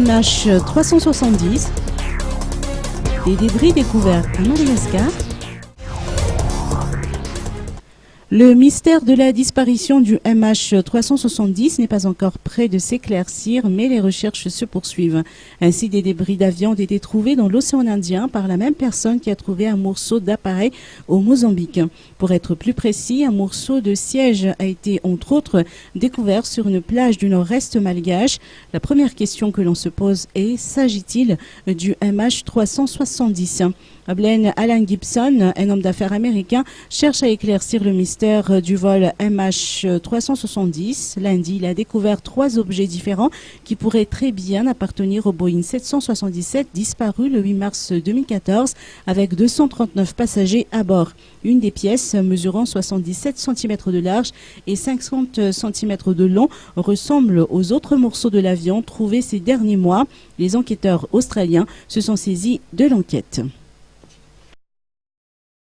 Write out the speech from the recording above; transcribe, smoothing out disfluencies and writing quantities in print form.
MH370, des débris découverts à Madagascar. Le mystère de la disparition du MH370 n'est pas encore près de s'éclaircir, mais les recherches se poursuivent. Ainsi, des débris d'avion ont été trouvés dans l'océan Indien par la même personne qui a trouvé un morceau d'appareil au Mozambique. Pour être plus précis, un morceau de siège a été, entre autres, découvert sur une plage du nord-est malgache. La première question que l'on se pose est, s'agit-il du MH370 ? Blaine Alan Gibson, un homme d'affaires américain, cherche à éclaircir le mystère du vol MH370. Lundi, il a découvert 3 objets différents qui pourraient très bien appartenir au Boeing 777 disparu le 8 mars 2014 avec 239 passagers à bord. Une des pièces, mesurant 77 cm de large et 50 cm de long, ressemble aux autres morceaux de l'avion trouvés ces derniers mois. Les enquêteurs australiens se sont saisis de l'enquête.